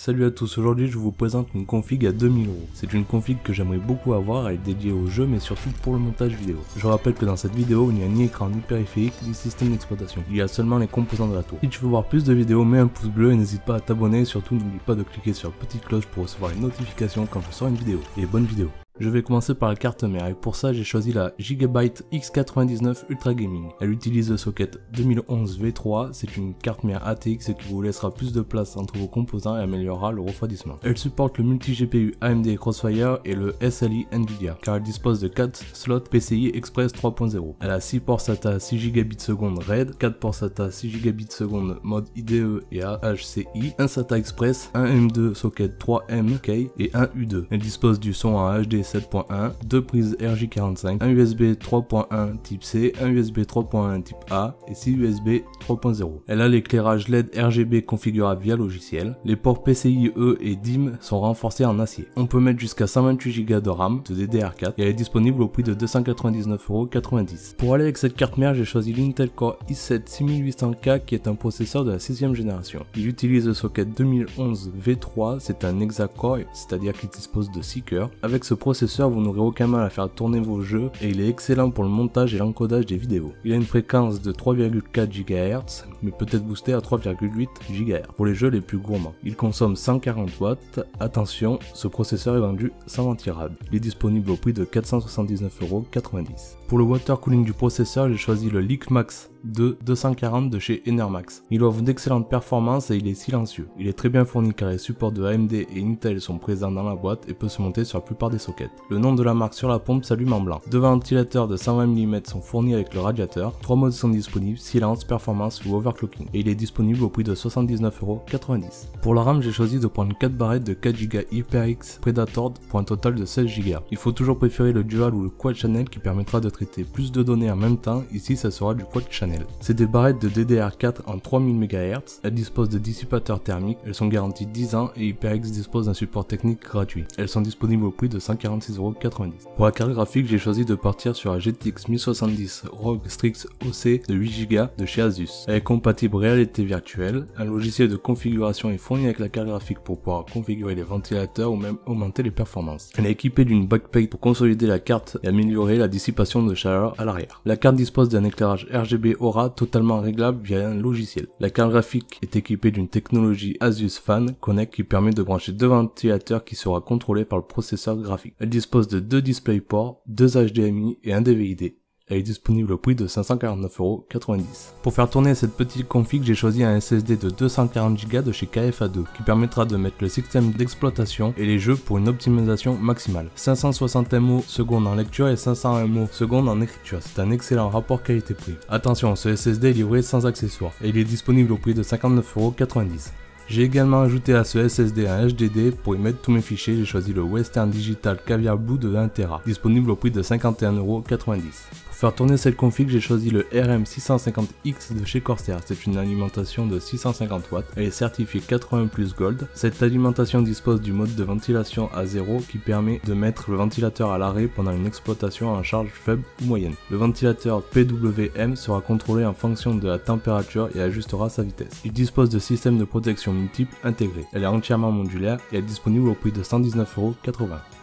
Salut à tous, aujourd'hui je vous présente une config à 2000€. C'est une config que j'aimerais beaucoup avoir, elle est dédiée au jeu mais surtout pour le montage vidéo. Je rappelle que dans cette vidéo il n'y a ni écran ni périphérique ni système d'exploitation. Il y a seulement les composants de la tour. Si tu veux voir plus de vidéos, mets un pouce bleu et n'hésite pas à t'abonner et surtout n'oublie pas de cliquer sur la petite cloche pour recevoir les notifications quand je sors une vidéo. Et bonne vidéo. Je vais commencer par la carte mère et pour ça j'ai choisi la Gigabyte X99 Ultra Gaming. Elle utilise le socket 2011 V3, c'est une carte mère ATX qui vous laissera plus de place entre vos composants et améliorera le refroidissement. Elle supporte le multi-GPU AMD Crossfire et le SLI Nvidia, car elle dispose de 4 slots PCI Express 3.0. Elle a 6 ports SATA 6 Gbps RAID, 4 ports SATA 6 Gbps mode IDE et AHCI, un SATA Express, un M2 socket 3MK et un U2. Elle dispose du son en HD 7.1, 2 prises RJ45, un USB 3.1 type C, un USB 3.1 type A et 6 USB 3.0. Elle a l'éclairage LED RGB configurable via logiciel. Les ports PCIe et DIMM sont renforcés en acier. On peut mettre jusqu'à 128 Go de RAM de DDR4 et elle est disponible au prix de 299,90€. Pour aller avec cette carte mère, j'ai choisi l'Intel Core i7 6800K qui est un processeur de la 6ème génération. Il utilise le socket 2011 V3, c'est un hexa-core, c'est-à-dire qu'il dispose de 6 cœurs. Avec ce processeur, vous n'aurez aucun mal à faire tourner vos jeux et il est excellent pour le montage et l'encodage des vidéos. Il a une fréquence de 3,4 GHz, mais peut être boosté à 3,8 GHz pour les jeux les plus gourmands. Il consomme 140 watts. Attention, ce processeur est vendu sans anti-rad. Il est disponible au prix de 479,90€. Pour le water cooling du processeur, j'ai choisi le LeakMax 240 de chez Enermax. Il offre d'excellentes performances et il est silencieux. Il est très bien fourni car les supports de AMD et Intel sont présents dans la boîte et peut se monter sur la plupart des sockets. Le nom de la marque sur la pompe s'allume en blanc. Deux ventilateurs de 120 mm sont fournis avec le radiateur. 3 modes sont disponibles, silence, performance ou overclocking. Et il est disponible au prix de 79,90€. Pour la RAM, j'ai choisi de prendre 4 barrettes de 4 Go HyperX Predator pour un total de 16 Go. Il faut toujours préférer le dual ou le quad channel qui permettra de traiter plus de données en même temps. Ici, ça sera du quad channel. C'est des barrettes de DDR4 en 3000 MHz, elles disposent de dissipateurs thermiques, elles sont garanties 10 ans et HyperX dispose d'un support technique gratuit. Elles sont disponibles au prix de 146,90€. Pour la carte graphique, j'ai choisi de partir sur la GTX 1070 ROG Strix OC de 8 Go de chez Asus. Elle est compatible réalité virtuelle, un logiciel de configuration est fourni avec la carte graphique pour pouvoir configurer les ventilateurs ou même augmenter les performances. Elle est équipée d'une backplate pour consolider la carte et améliorer la dissipation de chaleur à l'arrière. La carte dispose d'un éclairage RGB Aura totalement réglable via un logiciel. La carte graphique est équipée d'une technologie Asus Fan Connect qui permet de brancher deux ventilateurs qui sera contrôlé par le processeur graphique. Elle dispose de 2 DisplayPort, 2 HDMI et un DVI-D. Elle est disponible au prix de 549,90€. Pour faire tourner cette petite config, j'ai choisi un SSD de 240 Go de chez KFA2 qui permettra de mettre le système d'exploitation et les jeux pour une optimisation maximale. 560 MO seconde en lecture et 500 MO seconde en écriture. C'est un excellent rapport qualité-prix. Attention, ce SSD est livré sans accessoires et il est disponible au prix de 59,90€. J'ai également ajouté à ce SSD un HDD pour y mettre tous mes fichiers. J'ai choisi le Western Digital Caviar Blue de 1TB, disponible au prix de 51,90€. Pour faire tourner cette config, j'ai choisi le RM650X de chez Corsair. C'est une alimentation de 650 watts. Elle est certifiée 80+ Gold. Cette alimentation dispose du mode de ventilation à 0 qui permet de mettre le ventilateur à l'arrêt pendant une exploitation en charge faible ou moyenne. Le ventilateur PWM sera contrôlé en fonction de la température et ajustera sa vitesse. Il dispose de systèmes de protection multiples intégrés. Elle est entièrement modulaire et elle est disponible au prix de 119,80€.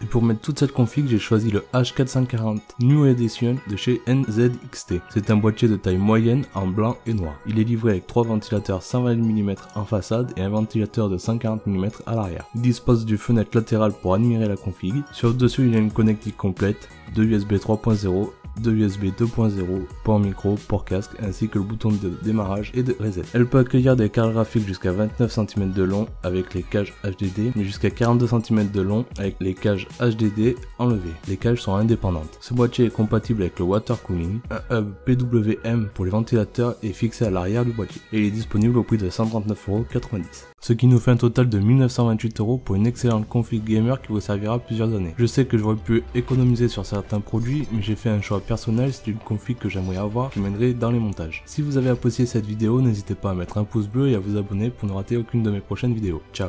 Et pour mettre toute cette config, j'ai choisi le H440 New Edition de chez NZXT. C'est un boîtier de taille moyenne en blanc et noir. Il est livré avec 3 ventilateurs 120 mm en façade et un ventilateur de 140 mm à l'arrière. Il dispose du fenêtre latéral pour admirer la config. Sur le dessus, il y a une connectique complète, 2 USB 3.0, 2 USB 2.0, port micro, port casque, ainsi que le bouton de démarrage et de reset. Elle peut accueillir des cartes graphiques jusqu'à 29 cm de long avec les cages HDD, mais jusqu'à 42 cm de long avec les cages HDD enlevées. Les cages sont indépendantes. Ce boîtier est compatible avec le water cooling. Un hub PWM pour les ventilateurs est fixé à l'arrière du boîtier et il est disponible au prix de 139,90€. Ce qui nous fait un total de 1928€ pour une excellente config gamer qui vous servira plusieurs années. Je sais que j'aurais pu économiser sur certains produits, mais j'ai fait un choix personnel, c'est une config que j'aimerais avoir qui m'aiderait dans les montages. Si vous avez apprécié cette vidéo, n'hésitez pas à mettre un pouce bleu et à vous abonner pour ne rater aucune de mes prochaines vidéos. Ciao!